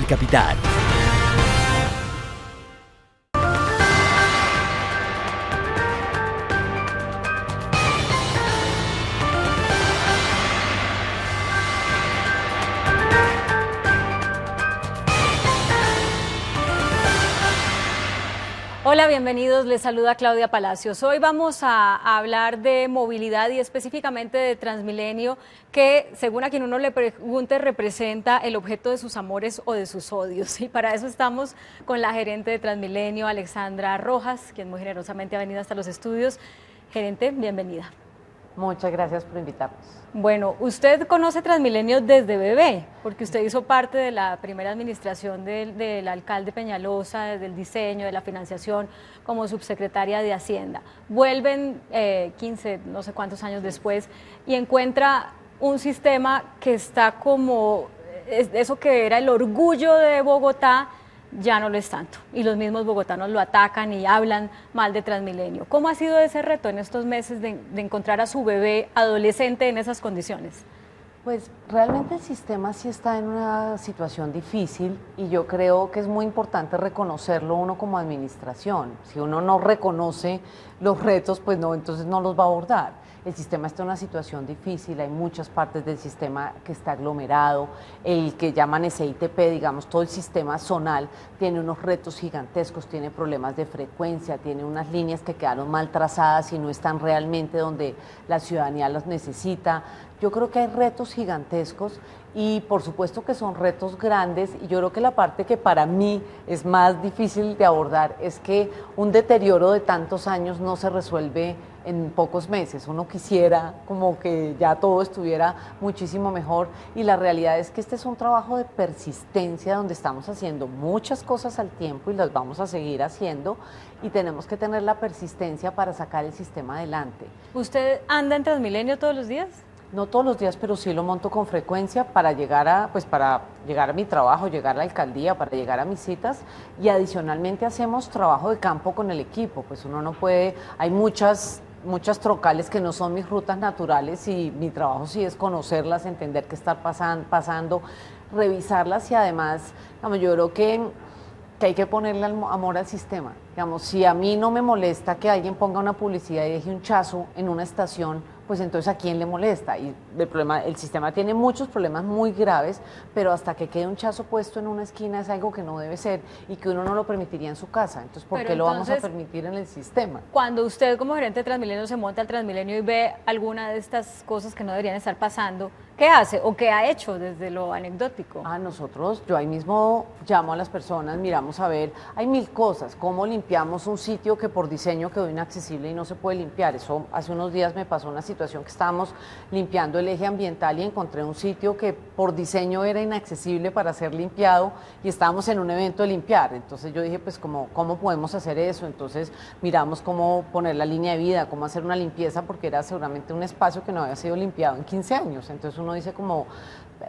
Señal Capital. Hola, bienvenidos. Les saluda Claudia Palacios. Hoy vamos a hablar de movilidad y específicamente de Transmilenio, que según a quien uno le pregunte representa el objeto de sus amores o de sus odios. Y para eso estamos con la gerente de Transmilenio, Alexandra Rojas, quien muy generosamente ha venido hasta los estudios. Gerente, bienvenida. Muchas gracias por invitarnos. Bueno, usted conoce Transmilenio desde bebé, porque usted hizo parte de la primera administración del alcalde Peñalosa, del diseño, de la financiación, como subsecretaria de Hacienda. Vuelven 15, no sé cuántos años después, y encuentra un sistema que está como, eso que era el orgullo de Bogotá, ya no lo es tanto, y los mismos bogotanos lo atacan y hablan mal de Transmilenio. ¿Cómo ha sido ese reto en estos meses de encontrar a su bebé adolescente en esas condiciones? Pues realmente el sistema sí está en una situación difícil y yo creo que es muy importante reconocerlo uno como administración. Si uno no reconoce los retos, pues no, entonces no los va a abordar. El sistema está en una situación difícil, hay muchas partes del sistema que está aglomerado, el que llaman SITP, digamos, todo el sistema zonal tiene unos retos gigantescos, tiene problemas de frecuencia, tiene unas líneas que quedaron mal trazadas y no están realmente donde la ciudadanía las necesita. Yo creo que hay retos gigantescos y por supuesto que son retos grandes y yo creo que la parte que para mí es más difícil de abordar es que un deterioro de tantos años no se resuelve en pocos meses. Uno quisiera como que ya todo estuviera muchísimo mejor y la realidad es que este es un trabajo de persistencia donde estamos haciendo muchas cosas al tiempo y las vamos a seguir haciendo y tenemos que tener la persistencia para sacar el sistema adelante. ¿Usted anda en Transmilenio todos los días? No todos los días, pero sí lo monto con frecuencia para llegar a, para llegar a mi trabajo, llegar a la alcaldía, para llegar a mis citas y adicionalmente hacemos trabajo de campo con el equipo, pues uno no puede, hay muchas trocales que no son mis rutas naturales y mi trabajo sí es conocerlas, entender qué está pasando, revisarlas y además, digamos, yo creo que hay que ponerle amor al sistema. Digamos, si a mí no me molesta que alguien ponga una publicidad y deje un chazo en una estación, pues entonces ¿a quién le molesta? Y el sistema tiene muchos problemas muy graves, pero hasta que quede un chazo puesto en una esquina es algo que no debe ser y que uno no lo permitiría en su casa. Entonces, ¿por qué lo vamos a permitir en el sistema? Cuando usted como gerente de Transmilenio se monta al Transmilenio y ve alguna de estas cosas que no deberían estar pasando, ¿qué hace o qué ha hecho desde lo anecdótico? Yo ahí mismo llamo a las personas, miramos a ver, hay mil cosas, cómo limpiamos un sitio que por diseño quedó inaccesible y no se puede limpiar. Eso hace unos días me pasó una situación que estábamos limpiando el eje ambiental y encontré un sitio que por diseño era inaccesible para ser limpiado y estábamos en un evento de limpiar. Entonces yo dije, pues ¿cómo podemos hacer eso? Entonces miramos cómo poner la línea de vida, cómo hacer una limpieza porque era seguramente un espacio que no había sido limpiado en 15 años. Entonces uno dice como,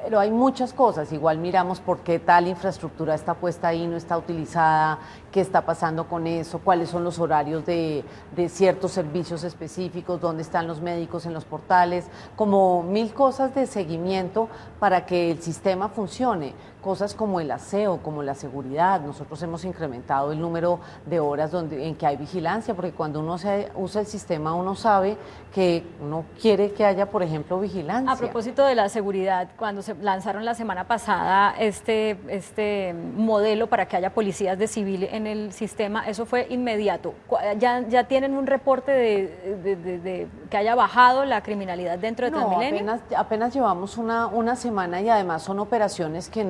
pero hay muchas cosas, igual miramos por qué tal infraestructura está puesta ahí, no está utilizada, qué está pasando con eso, cuáles son los horarios de ciertos servicios específicos, dónde están los médicos en los portales, como mil cosas de seguimiento para que el sistema funcione, cosas como el aseo, como la seguridad. Nosotros hemos incrementado el número de horas en que hay vigilancia, porque cuando uno usa el sistema uno sabe que uno quiere que haya, por ejemplo, vigilancia. A propósito de la seguridad, cuando se lanzaron la semana pasada este modelo para que haya policías de civil en el sistema, eso fue inmediato. ¿Ya tienen un reporte de que haya bajado la criminalidad dentro de Transmilenio? Apenas llevamos una semana y además son operaciones que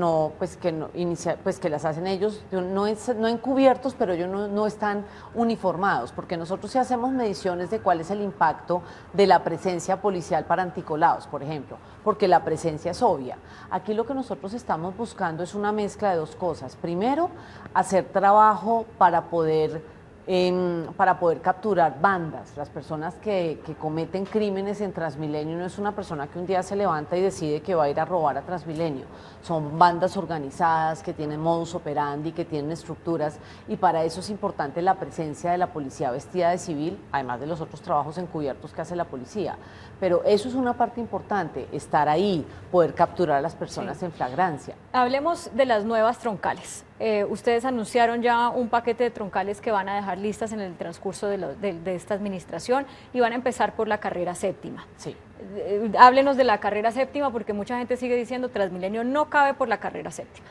que las hacen ellos, no encubiertos, pero ellos no están uniformados, porque nosotros sí hacemos mediciones de cuál es el impacto de la presencia policial para anticolados, por ejemplo, porque la presencia es obvia. Aquí lo que nosotros estamos buscando es una mezcla de dos cosas. Primero, hacer trabajo para poder para poder capturar bandas. Las personas que cometen crímenes en Transmilenio no es una persona que un día se levanta y decide que va a ir a robar a Transmilenio. Son bandas organizadas que tienen modus operandi, que tienen estructuras, y para eso es importante la presencia de la policía vestida de civil, además de los otros trabajos encubiertos que hace la policía. Pero eso es una parte importante, estar ahí, poder capturar a las personas en flagrancia. Hablemos de las nuevas troncales. Ustedes anunciaron ya un paquete de troncales que van a dejar listas en el transcurso de esta administración y van a empezar por la carrera séptima. Sí. Háblenos de la carrera séptima, porque mucha gente sigue diciendo Transmilenio no cabe por la carrera séptima.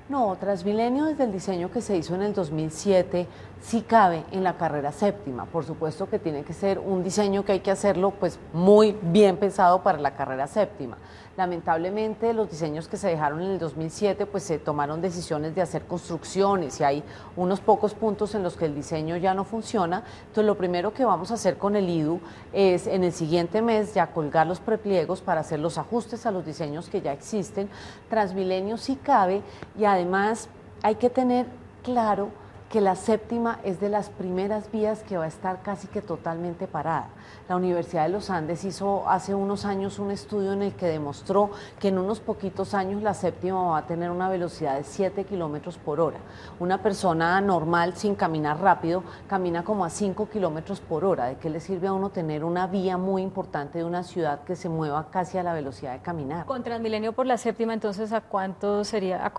No, Transmilenio desde el diseño que se hizo en el 2007 sí cabe en la carrera séptima. Por supuesto que tiene que ser un diseño que hay que hacerlo pues muy bien pensado para la carrera séptima. Lamentablemente los diseños que se dejaron en el 2007 pues se tomaron decisiones de hacer construcciones y hay unos pocos puntos en los que el diseño ya no funciona. Entonces lo primero que vamos a hacer con el IDU es en el siguiente mes ya colgar los prepliegos para hacer los ajustes a los diseños que ya existen. Transmilenio sí cabe y además hay que tener claro que la séptima es de las primeras vías que va a estar casi que totalmente parada. La Universidad de los Andes hizo hace unos años un estudio en el que demostró que en unos poquitos años la séptima va a tener una velocidad de 7 kilómetros por hora. Una persona normal sin caminar rápido camina como a 5 kilómetros por hora. ¿De qué le sirve a uno tener una vía muy importante de una ciudad que se mueva casi a la velocidad de caminar? Con Transmilenio por la séptima, entonces, ¿a cuánto sería,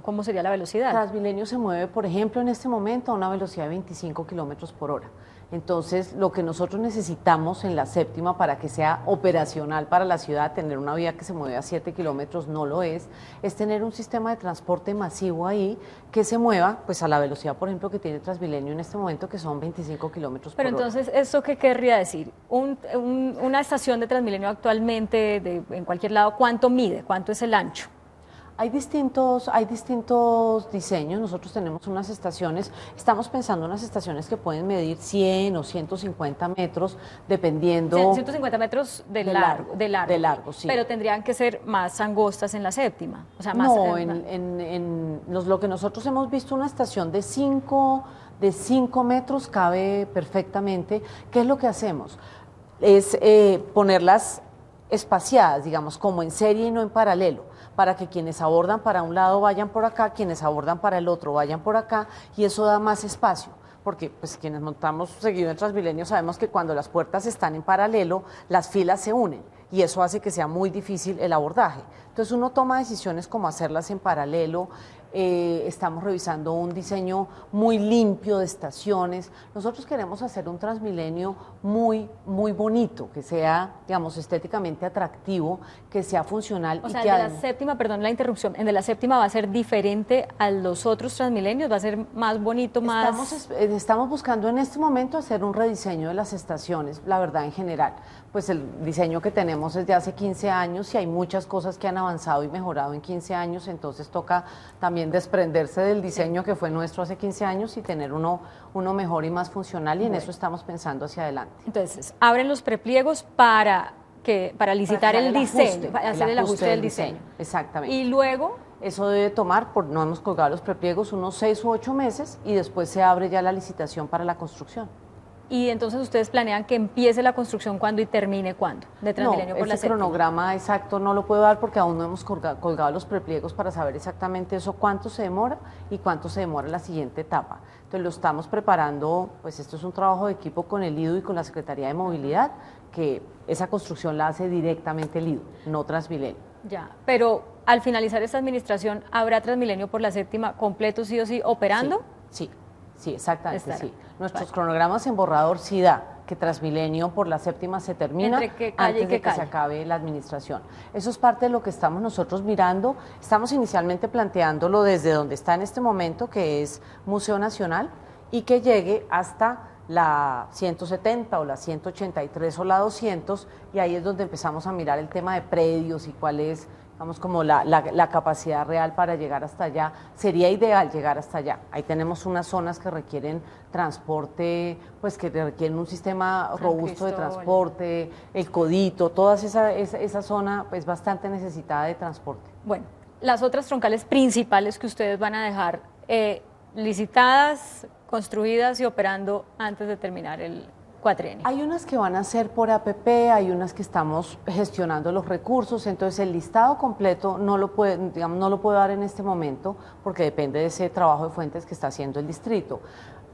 cómo sería la velocidad? Transmilenio se mueve, por ejemplo, en este momento a una velocidad de 25 kilómetros por hora. Entonces, lo que nosotros necesitamos en la séptima para que sea operacional para la ciudad, tener una vía que se mueve a 7 kilómetros no lo es tener un sistema de transporte masivo ahí que se mueva pues a la velocidad, por ejemplo, que tiene Transmilenio en este momento, que son 25 kilómetros por hora. Pero entonces, ¿esto qué querría decir? Una estación de Transmilenio actualmente, en cualquier lado, ¿cuánto mide? ¿Cuánto es el ancho? Hay distintos diseños. Nosotros tenemos unas estaciones, estamos pensando en unas estaciones que pueden medir 100 o 150 metros, dependiendo... 150 metros de largo, sí. Pero tendrían que ser más angostas en la séptima. O sea, más, no, lo que nosotros hemos visto, una estación de 5 metros cabe perfectamente. ¿Qué es lo que hacemos? Es ponerlas espaciadas, digamos, como en serie y no en paralelo, para que quienes abordan para un lado vayan por acá, quienes abordan para el otro vayan por acá, y eso da más espacio, porque pues quienes montamos seguido en Transmilenio sabemos que cuando las puertas están en paralelo, las filas se unen, y eso hace que sea muy difícil el abordaje. Entonces uno toma decisiones como hacerlas en paralelo. Estamos revisando un diseño muy limpio de estaciones. Nosotros queremos hacer un Transmilenio muy bonito, que sea, digamos, estéticamente atractivo, que sea funcional. O sea, el de la séptima, perdón la interrupción, ¿el de la séptima va a ser diferente a los otros Transmilenios? ¿Va a ser más bonito, más...? Estamos buscando en este momento hacer un rediseño de las estaciones, la verdad, en general. Pues el diseño que tenemos es de hace 15 años y hay muchas cosas que han avanzado y mejorado en 15 años, entonces toca también desprenderse del diseño que fue nuestro hace 15 años y tener uno mejor y más funcional, y en eso estamos pensando hacia adelante. Entonces, abren los prepliegos para licitar el diseño, para hacer el ajuste del diseño. Exactamente. Y luego... Eso debe tomar, no hemos colgado los prepliegos, unos 6 u 8 meses, y después se abre ya la licitación para la construcción. Y entonces ustedes planean que empiece la construcción cuándo y termine cuándo de Transmilenio por la séptima. Cronograma exacto no lo puedo dar porque aún no hemos colgado los prepliegos para saber exactamente eso, cuánto se demora y cuánto se demora la siguiente etapa. Entonces lo estamos preparando, pues esto es un trabajo de equipo con el IDU y con la Secretaría de Movilidad, que esa construcción la hace directamente el IDU, no Transmilenio. Ya, pero al finalizar esta administración, ¿habrá Transmilenio por la séptima completo sí o sí operando? Sí, exactamente, sí. Nuestros cronogramas en borrador sí da que Transmilenio por la séptima se termina antes de que se acabe la administración. Eso es parte de lo que estamos nosotros mirando. Estamos inicialmente planteándolo desde donde está en este momento, que es Museo Nacional, y que llegue hasta la 170 o la 183 o la 200, y ahí es donde empezamos a mirar el tema de predios y cuál es, digamos, como la capacidad real para llegar hasta allá. Sería ideal llegar hasta allá. Ahí tenemos unas zonas que requieren transporte, pues que requieren un sistema robusto de transporte, el Codito, toda esa zona pues bastante necesitada de transporte. Bueno, las otras troncales principales que ustedes van a dejar licitadas, construidas y operando antes de terminar el cuatrienio? Hay unas que van a ser por APP, hay unas que estamos gestionando los recursos, entonces el listado completo no lo digamos, no lo puedo dar en este momento porque depende de ese trabajo de fuentes que está haciendo el distrito.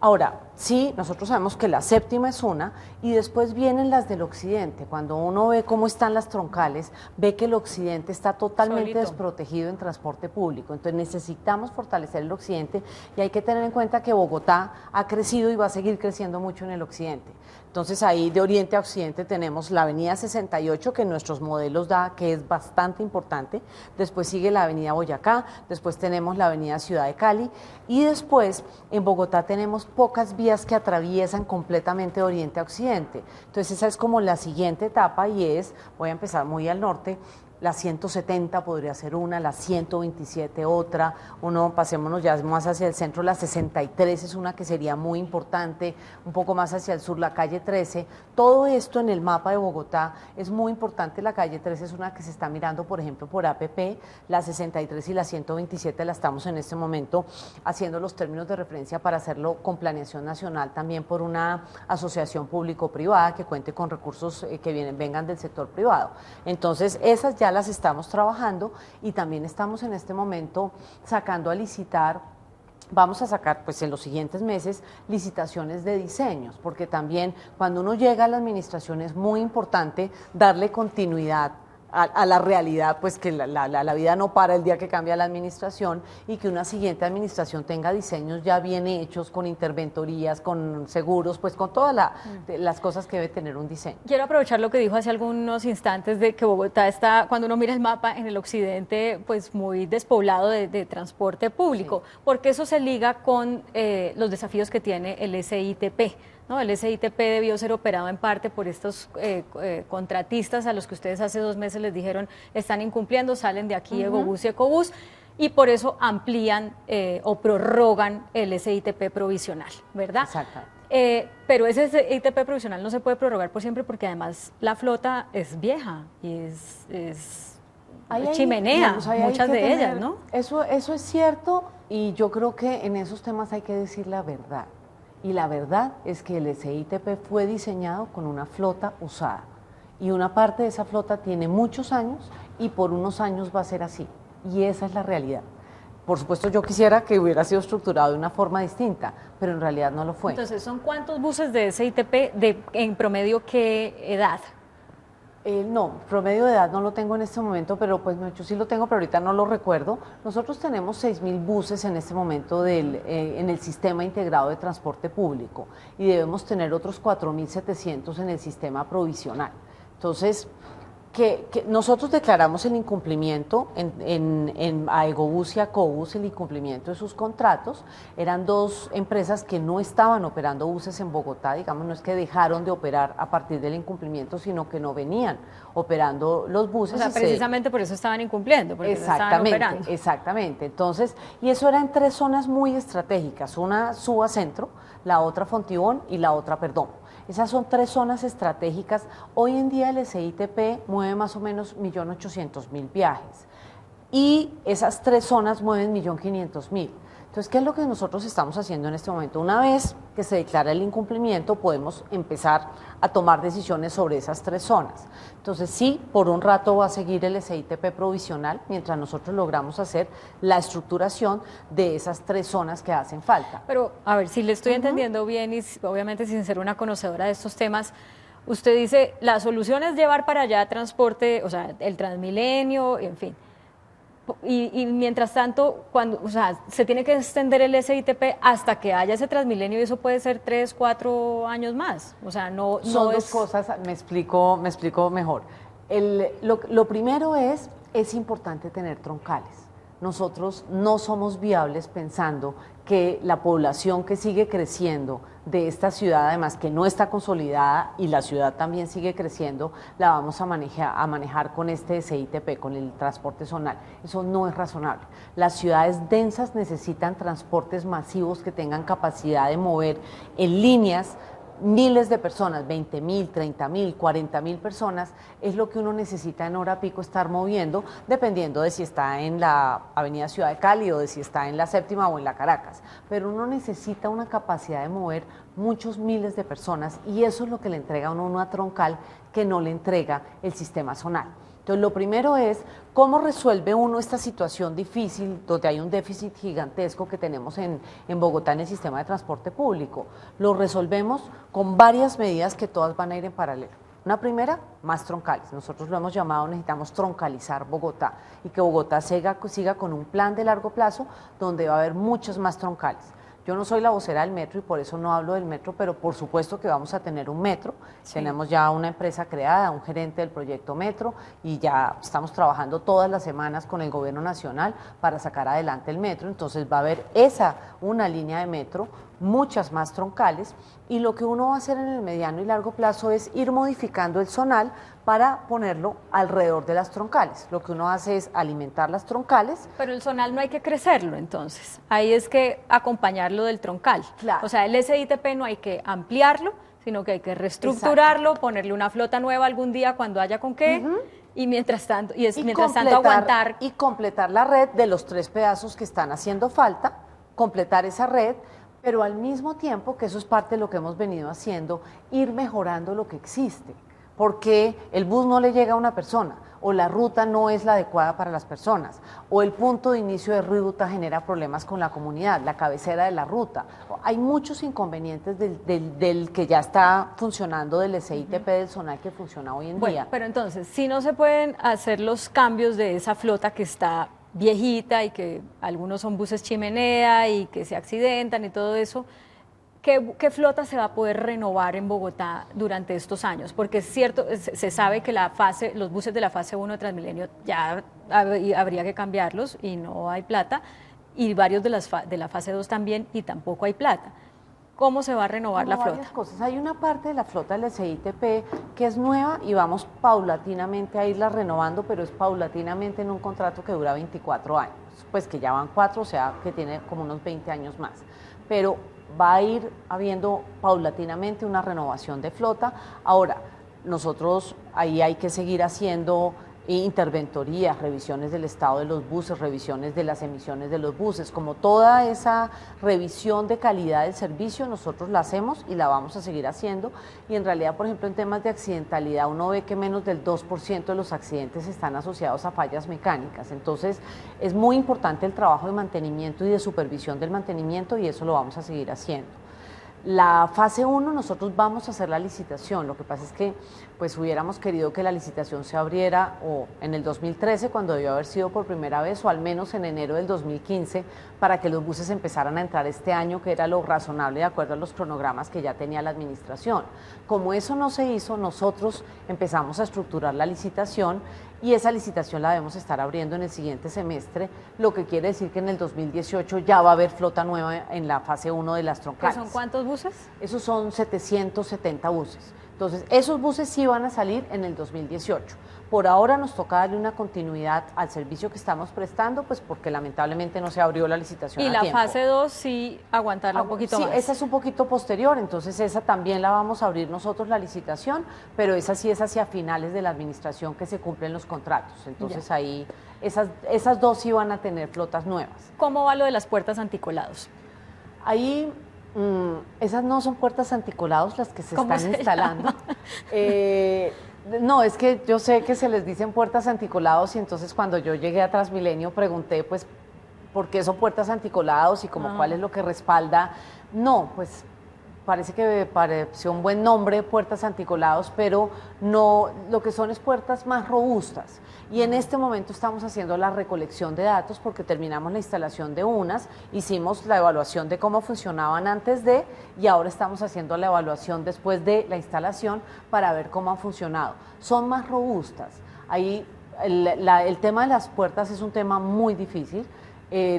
Ahora, sí, nosotros sabemos que la séptima es una y después vienen las del occidente. Cuando uno ve cómo están las troncales, ve que el occidente está totalmente desprotegido en transporte público. Entonces necesitamos fortalecer el occidente y hay que tener en cuenta que Bogotá ha crecido y va a seguir creciendo mucho en el occidente. Entonces ahí de oriente a occidente tenemos la avenida 68 que en nuestros modelos da, que es bastante importante, después sigue la avenida Boyacá, después tenemos la avenida Ciudad de Cali y después en Bogotá tenemos pocas vías que atraviesan completamente de oriente a occidente. Entonces esa es como la siguiente etapa y voy a empezar muy al norte, la 170 podría ser una, la 127 otra, pasémonos ya más hacia el centro, la 63 es una que sería muy importante, un poco más hacia el sur la calle 13, todo esto en el mapa de Bogotá es muy importante, la calle 13 es una que se está mirando por ejemplo por APP, la 63 y la 127 la estamos en este momento haciendo los términos de referencia para hacerlo con planeación nacional también por una asociación público-privada que cuente con recursos que vengan del sector privado. Entonces esas ya las estamos trabajando y también estamos en este momento sacando a licitar. Vamos a sacar pues en los siguientes meses licitaciones de diseños, porque también cuando uno llega a la administración es muy importante darle continuidad a la realidad, pues que la vida no para el día que cambia la administración y que una siguiente administración tenga diseños ya bien hechos, con interventorías, con seguros, pues con todas las cosas que debe tener un diseño. Quiero aprovechar lo que dijo hace algunos instantes de que Bogotá está, cuando uno mira el mapa en el occidente, pues muy despoblado de transporte público, sí, porque eso se liga con los desafíos que tiene el SITP. ¿No? El SITP debió ser operado en parte por estos contratistas a los que ustedes hace 2 meses les dijeron están incumpliendo, salen de aquí Egobús y Ecobús, y por eso amplían o prorrogan el SITP provisional, ¿verdad? Exacto. Pero ese SITP provisional no se puede prorrogar por siempre porque además la flota es vieja y es chimenea, muchas de ellas, ¿no? Eso es cierto y yo creo que en esos temas hay que decir la verdad. Y la verdad es que el SITP fue diseñado con una flota usada y una parte de esa flota tiene muchos años y por unos años va a ser así y esa es la realidad. Por supuesto yo quisiera que hubiera sido estructurado de una forma distinta, pero en realidad no lo fue. Entonces, ¿son cuántos buses de SITP en promedio qué edad? No, promedio de edad no lo tengo en este momento, pero pues yo sí lo tengo, pero ahorita no lo recuerdo. Nosotros tenemos 6.000 buses en este momento en el sistema integrado de transporte público y debemos tener otros 4.700 en el sistema provisional. Entonces, que nosotros declaramos el incumplimiento a Egobús y a Ecobús, el incumplimiento de sus contratos. Eran 2 empresas que no estaban operando buses en Bogotá, digamos, no es que dejaron de operar a partir del incumplimiento, sino que no venían operando los buses. O sea, precisamente por eso estaban incumpliendo, porque exactamente, no estaban operando. Exactamente, entonces, y eso era en 3 zonas muy estratégicas, una Suba Centro, la otra Fontibón y la otra Perdomo. Esas son 3 zonas estratégicas. Hoy en día el SITP mueve más o menos 1.800.000 viajes y esas 3 zonas mueven 1.500.000. Entonces, ¿qué es lo que nosotros estamos haciendo en este momento? Una vez que se declara el incumplimiento, podemos empezar a tomar decisiones sobre esas 3 zonas. Entonces, sí, por un rato va a seguir el SITP provisional, mientras nosotros logramos hacer la estructuración de esas 3 zonas que hacen falta. Pero, a ver, si le estoy entendiendo bien y obviamente sin ser una conocedora de estos temas, usted dice, la solución es llevar para allá transporte, o sea, el Transmilenio, en fin. Y mientras tanto, se tiene que extender el SITP hasta que haya ese Transmilenio y eso puede ser 3, 4 años más. O sea, no son no 2 cosas, me explico mejor. Lo primero es importante tener troncales. Nosotros no somos viables pensando que la población que sigue creciendo de esta ciudad, además que no está consolidada y la ciudad también sigue creciendo, la vamos a manejar con este SITP, con el transporte zonal. Eso no es razonable. Las ciudades densas necesitan transportes masivos que tengan capacidad de mover en líneas miles de personas, 20.000, 30.000, 40.000 personas, es lo que uno necesita en hora pico estar moviendo, dependiendo de si está en la Avenida Ciudad de Cali o de si está en la Séptima o en la Caracas. Pero uno necesita una capacidad de mover muchos miles de personas y eso es lo que le entrega a uno una troncal que no le entrega el sistema zonal. Entonces, lo primero es cómo resuelve uno esta situación difícil donde hay un déficit gigantesco que tenemos en Bogotá en el sistema de transporte público. Lo resolvemos con varias medidas que todas van a ir en paralelo. Una primera, más troncales. Nosotros lo hemos llamado, necesitamos troncalizar Bogotá y que Bogotá siga con un plan de largo plazo donde va a haber muchos más troncales. Yo no soy la vocera del metro y por eso no hablo del metro, pero por supuesto que vamos a tener un metro. Sí. Tenemos ya una empresa creada, un gerente del proyecto Metro y ya estamos trabajando todas las semanas con el gobierno nacional para sacar adelante el metro. Entonces va a haber una línea de metro, muchas más troncales y lo que uno va a hacer en el mediano y largo plazo es ir modificando el zonal para ponerlo alrededor de las troncales. Lo que uno hace es alimentar las troncales. Pero el zonal no hay que crecerlo, entonces. Ahí es que acompañarlo del troncal. Claro. O sea, el SITP no hay que ampliarlo, sino que hay que reestructurarlo, ponerle una flota nueva algún día cuando haya con qué, y mientras tanto, aguantar. Y completar la red de los 3 pedazos que están haciendo falta, completar esa red, pero al mismo tiempo, que eso es parte de lo que hemos venido haciendo, ir mejorando lo que existe. Porque el bus no le llega a una persona, o la ruta no es la adecuada para las personas, o el punto de inicio de ruta genera problemas con la comunidad, la cabecera de la ruta. Hay muchos inconvenientes del que ya está funcionando, del SITP del zonal que funciona hoy en día. Pero entonces, si no se pueden hacer los cambios de esa flota que está viejita y que algunos son buses chimenea y que se accidentan y todo eso, ¿qué flota se va a poder renovar en Bogotá durante estos años? Porque es cierto, se sabe que los buses de la fase 1 de Transmilenio ya habría que cambiarlos y no hay plata, y varios de la fase 2 también y tampoco hay plata. ¿Cómo se va a renovar la flota? Varias cosas. Hay una parte de la flota del SITP que es nueva y vamos paulatinamente a irla renovando, pero es paulatinamente en un contrato que dura 24 años, pues que ya van 4, o sea que tiene como unos 20 años más. Pero va a ir habiendo paulatinamente una renovación de flota. Ahora, nosotros ahí hay que seguir haciendo interventorías, revisiones del estado de los buses, revisiones de las emisiones de los buses, como toda esa revisión de calidad del servicio nosotros la hacemos y la vamos a seguir haciendo y en realidad, por ejemplo, en temas de accidentalidad uno ve que menos del 2% de los accidentes están asociados a fallas mecánicas, entonces es muy importante el trabajo de mantenimiento y de supervisión del mantenimiento y eso lo vamos a seguir haciendo. La fase 1 nosotros vamos a hacer la licitación, lo que pasa es que pues hubiéramos querido que la licitación se abriera o en el 2013 cuando debió haber sido por primera vez o al menos en enero del 2015 para que los buses empezaran a entrar este año, que era lo razonable de acuerdo a los cronogramas que ya tenía la administración. Como eso no se hizo, nosotros empezamos a estructurar la licitación y esa licitación la debemos estar abriendo en el siguiente semestre, lo que quiere decir que en el 2018 ya va a haber flota nueva en la fase 1 de las troncales. ¿Son cuántos buses? Esos son 770 buses. Entonces, esos buses sí van a salir en el 2018. Por ahora nos toca darle una continuidad al servicio que estamos prestando, pues porque lamentablemente no se abrió la licitación a tiempo. Y la fase 2 sí aguantarla un poquito más. Sí, esa es un poquito posterior, entonces esa también la vamos a abrir nosotros la licitación, pero esa sí es hacia finales de la administración que se cumplen los contratos. Entonces ya. Ahí esas dos sí van a tener flotas nuevas. ¿Cómo va lo de las puertas anticolados? Ahí esas no son puertas anticolados las que se están instalando. No, es que yo sé que se les dicen puertas anticolados y entonces cuando yo llegué a Transmilenio pregunté pues por qué son puertas anticolados y como cuál es lo que respalda. No, pues parece que me pareció un buen nombre, puertas anticolados, pero no, lo que son es puertas más robustas. Y en este momento estamos haciendo la recolección de datos porque terminamos la instalación de unas, hicimos la evaluación de cómo funcionaban antes de y ahora estamos haciendo la evaluación después de la instalación para ver cómo han funcionado. Son más robustas. Ahí el tema de las puertas es un tema muy difícil.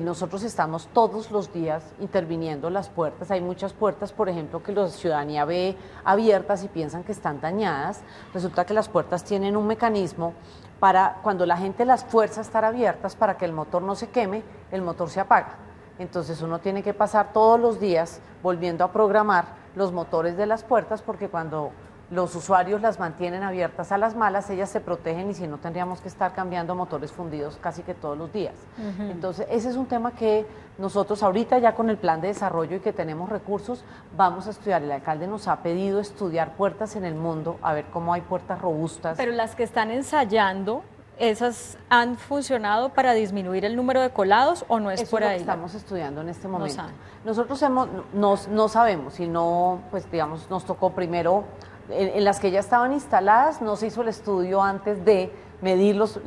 Nosotros estamos todos los días interviniendo las puertas. Hay muchas puertas, por ejemplo, que la ciudadanía ve abiertas y piensan que están dañadas. Resulta que las puertas tienen un mecanismo para cuando la gente las fuerza a estar abiertas para que el motor no se queme, el motor se apaga. Entonces uno tiene que pasar todos los días volviendo a programar los motores de las puertas, porque cuando los usuarios las mantienen abiertas a las malas, ellas se protegen, y si no tendríamos que estar cambiando motores fundidos casi que todos los días. Entonces ese es un tema que nosotros ahorita ya con el plan de desarrollo y que tenemos recursos, vamos a estudiar. El alcalde nos ha pedido estudiar puertas en el mundo, a ver cómo hay puertas robustas. Pero las que están ensayando, ¿esas han funcionado para disminuir el número de colados o no es Eso por es lo ahí? que estamos estudiando en este momento. saben. Nosotros no sabemos, y no, pues digamos, nos tocó primero, en las que ya estaban instaladas, no se hizo el estudio antes de medirlos,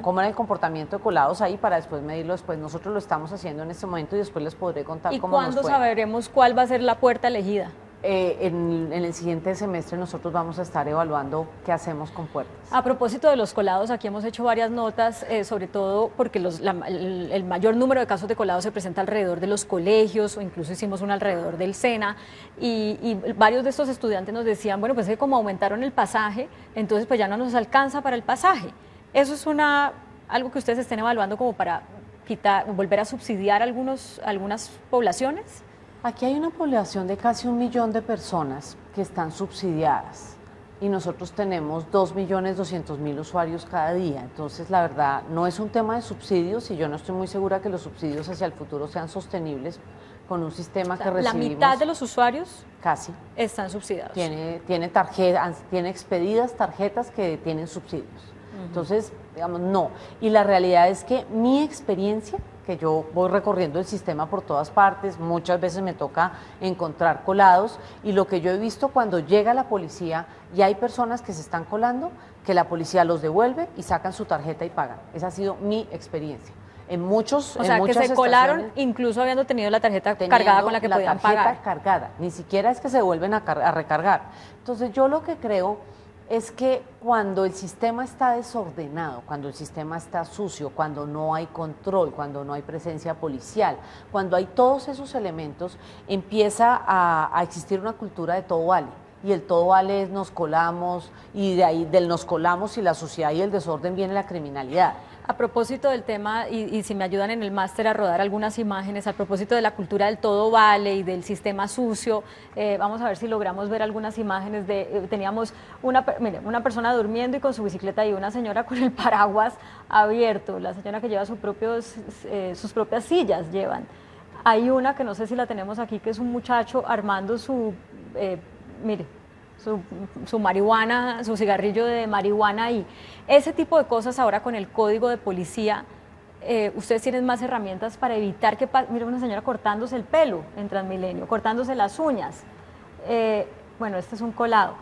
cómo era el comportamiento de colados ahí, para después medirlo después. Nosotros lo estamos haciendo en este momento y después les podré contar ¿Y cómo nos cuándo fue. sabremos cuál va a ser la puerta elegida? En el siguiente semestre nosotros vamos a estar evaluando qué hacemos con puertas. A propósito de los colados, aquí hemos hecho varias notas, sobre todo porque el mayor número de casos de colados se presenta alrededor de los colegios, o incluso hicimos uno alrededor del SENA, y varios de estos estudiantes nos decían, bueno, pues es que como aumentaron el pasaje, entonces pues ya no nos alcanza para el pasaje. Eso es algo que ustedes estén evaluando como para volver a subsidiar algunas poblaciones. Aquí hay una población de casi 1 millón de personas que están subsidiadas, y nosotros tenemos 2.200.000 usuarios cada día. Entonces, la verdad, no es un tema de subsidios, y yo no estoy muy segura que los subsidios hacia el futuro sean sostenibles con un sistema que recibimos. La mitad de los usuarios casi están subsidiados. tiene expedidas tarjetas que tienen subsidios. Entonces, digamos, no. Y la realidad es que mi experiencia, que yo voy recorriendo el sistema por todas partes, muchas veces me toca encontrar colados, y lo que yo he visto cuando llega la policía y hay personas que se están colando, que la policía los devuelve y sacan su tarjeta y pagan. Esa ha sido mi experiencia. O sea, que se colaron incluso habiendo tenido la tarjeta cargada con la que podían pagar. La tarjeta cargada, ni siquiera es que se vuelven a recargar. Entonces yo lo que creo es que cuando el sistema está desordenado, cuando el sistema está sucio, cuando no hay control, cuando no hay presencia policial, cuando hay todos esos elementos, empieza a existir una cultura de todo vale. Y el todo vale es nos colamos, y de ahí del nos colamos y la suciedad y el desorden viene la criminalidad. A propósito del tema, y si me ayudan en el máster a rodar algunas imágenes, a propósito de la cultura del todo vale y del sistema sucio, vamos a ver si logramos ver algunas imágenes teníamos una persona durmiendo y con su bicicleta, y una señora con el paraguas abierto, la señora que lleva sus propias sillas llevan. Hay una que no sé si la tenemos aquí, que es un muchacho armando su marihuana, su cigarrillo de marihuana, y ese tipo de cosas. Ahora con el código de policía, ustedes tienen más herramientas para evitar que mira, una señora cortándose el pelo en Transmilenio, cortándose las uñas. Bueno, este es un colado.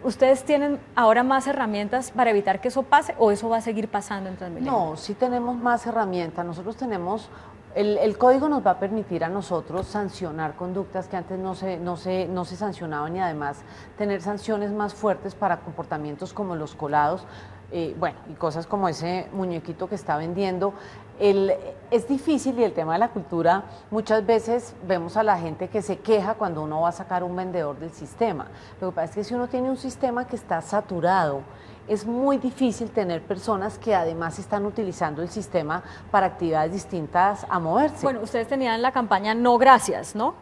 ¿Ustedes tienen ahora más herramientas para evitar que eso pase, o eso va a seguir pasando en Transmilenio? No, sí tenemos más herramientas. Nosotros tenemos... El código nos va a permitir a nosotros sancionar conductas que antes no se sancionaban, y además tener sanciones más fuertes para comportamientos como los colados, y cosas como ese muñequito que está vendiendo. Es difícil, y el tema de la cultura, muchas veces vemos a la gente que se queja cuando uno va a sacar un vendedor del sistema. Lo que pasa es que si uno tiene un sistema que está saturado, es muy difícil tener personas que además están utilizando el sistema para actividades distintas a moverse. Bueno, ustedes tenían la campaña No Gracias, ¿no?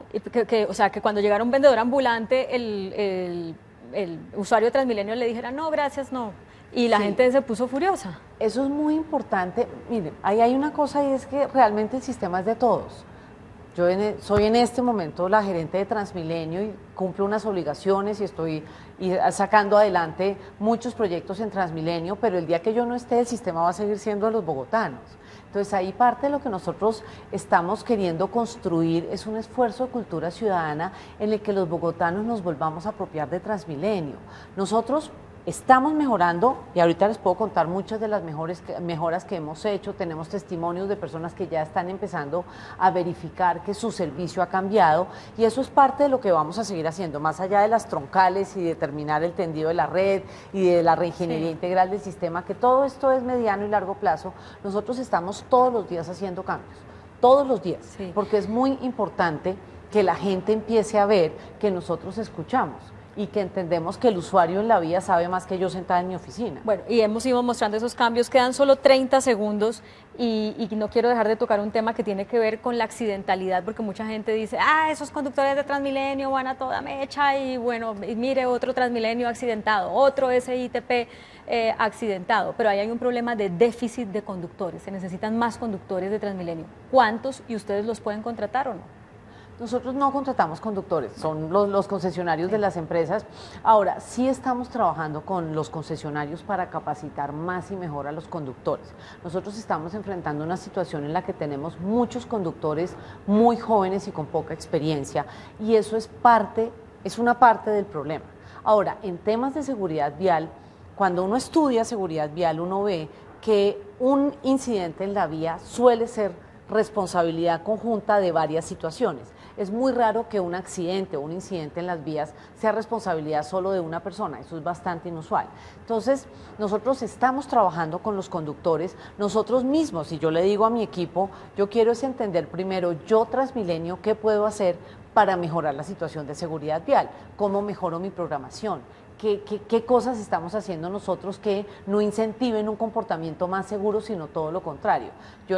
O sea, que cuando llegara un vendedor ambulante, el usuario de Transmilenio le dijera no, gracias, no. Y la gente se puso furiosa. Eso es muy importante. Miren, ahí hay una cosa, y es que realmente el sistema es de todos. Yo soy en este momento la gerente de Transmilenio y cumplo unas obligaciones, y estoy sacando adelante muchos proyectos en Transmilenio, pero el día que yo no esté, el sistema va a seguir siendo de los bogotanos. Entonces ahí parte de lo que nosotros estamos queriendo construir es un esfuerzo de cultura ciudadana en el que los bogotanos nos volvamos a apropiar de Transmilenio. Nosotros estamos mejorando, y ahorita les puedo contar muchas de las mejoras que hemos hecho. Tenemos testimonios de personas que ya están empezando a verificar que su servicio ha cambiado, y eso es parte de lo que vamos a seguir haciendo, más allá de las troncales y de terminar el tendido de la red y de la reingeniería integral del sistema, que todo esto es mediano y largo plazo. Nosotros estamos todos los días haciendo cambios, todos los días, porque es muy importante que la gente empiece a ver que nosotros escuchamos. y que entendemos que el usuario en la vía sabe más que yo sentada en mi oficina. Bueno, y hemos ido mostrando esos cambios, quedan solo 30 segundos y no quiero dejar de tocar un tema que tiene que ver con la accidentalidad, porque mucha gente dice, esos conductores de Transmilenio van a toda mecha y bueno, y mire, otro Transmilenio accidentado, otro SITP accidentado, pero ahí hay un problema de déficit de conductores, se necesitan más conductores de Transmilenio. ¿Cuántos y ustedes los pueden contratar o no? Nosotros no contratamos conductores, son los concesionarios de las empresas. Ahora, sí estamos trabajando con los concesionarios para capacitar más y mejor a los conductores. Nosotros estamos enfrentando una situación en la que tenemos muchos conductores muy jóvenes y con poca experiencia, y eso es una parte del problema. Ahora, en temas de seguridad vial, cuando uno estudia seguridad vial, uno ve que un incidente en la vía suele ser responsabilidad conjunta de varias situaciones. Es muy raro que un accidente o un incidente en las vías sea responsabilidad solo de una persona, eso es bastante inusual. Entonces, nosotros estamos trabajando con los conductores, nosotros mismos, y yo le digo a mi equipo, yo quiero es entender primero, yo Transmilenio, ¿qué puedo hacer para mejorar la situación de seguridad vial? ¿Cómo mejoro mi programación? ¿Qué cosas estamos haciendo nosotros que no incentiven un comportamiento más seguro, sino todo lo contrario? Yo,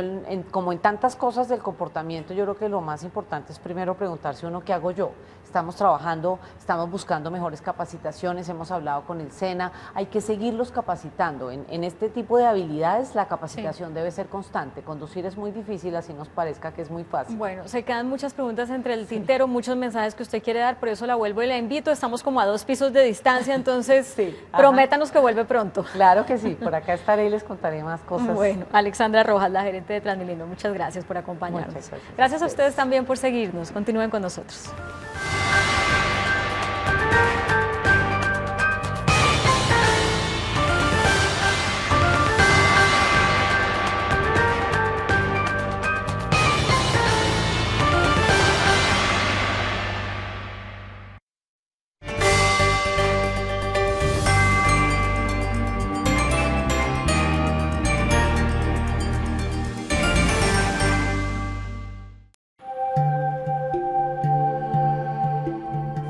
como en tantas cosas del comportamiento, yo creo que lo más importante es primero preguntarse uno qué hago yo. Estamos trabajando, estamos buscando mejores capacitaciones, hemos hablado con el SENA, hay que seguirlos capacitando. En este tipo de habilidades la capacitación debe ser constante. Conducir es muy difícil, así nos parezca que es muy fácil. Bueno, se quedan muchas preguntas entre el tintero, muchos mensajes que usted quiere dar, por eso la vuelvo y la invito. Estamos como a 2 pisos de distancia, entonces prométanos que vuelve pronto. Claro que sí, por acá estaré y les contaré más cosas. Bueno, Alexandra Rojas, la gerente de Transmilenio, muchas gracias por acompañarnos. Muchas gracias. Gracias a ustedes también por seguirnos. Continúen con nosotros.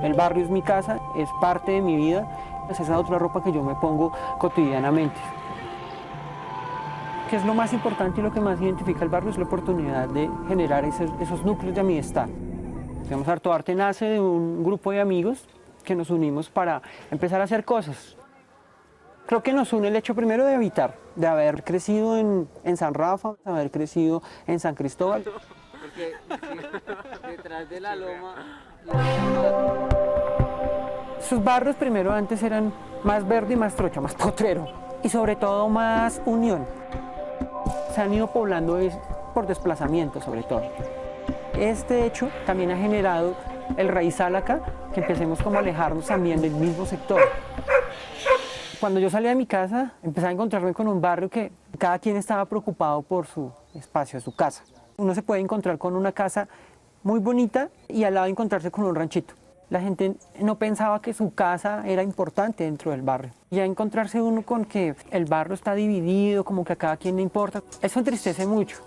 El barrio es mi casa, es parte de mi vida, es esa otra ropa que yo me pongo cotidianamente. ¿Qué es lo más importante y lo que más identifica el barrio? Es la oportunidad de generar esos núcleos de amistad. Digamos, Harto Arte nace de un grupo de amigos que nos unimos para empezar a hacer cosas. Creo que nos une el hecho primero de habitar, de haber crecido en San Rafa, de haber crecido en San Cristóbal. Porque detrás de la loma... Sus barrios primero antes eran más verde y más trocha, más potrero y sobre todo más unión. Se han ido poblando por desplazamiento sobre todo. Este hecho también ha generado el raizal acá, que empecemos como a alejarnos también del mismo sector. Cuando yo salía de mi casa, empecé a encontrarme con un barrio que cada quien estaba preocupado por su espacio, su casa. Uno se puede encontrar con una casa muy bonita y al lado encontrarse con un ranchito. La gente no pensaba que su casa era importante dentro del barrio. Y a encontrarse uno con que el barrio está dividido, como que a cada quien le importa, eso entristece mucho.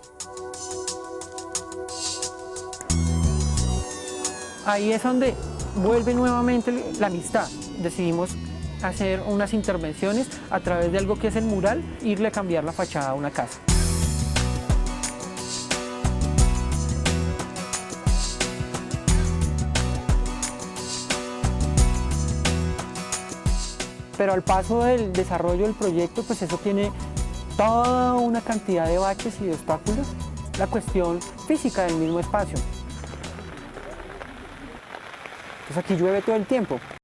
Ahí es donde vuelve nuevamente la amistad. Decidimos hacer unas intervenciones a través de algo que es el mural, irle a cambiar la fachada a una casa. Pero al paso del desarrollo del proyecto, pues eso tiene toda una cantidad de baches y de obstáculos. La cuestión física del mismo espacio. Entonces aquí llueve todo el tiempo.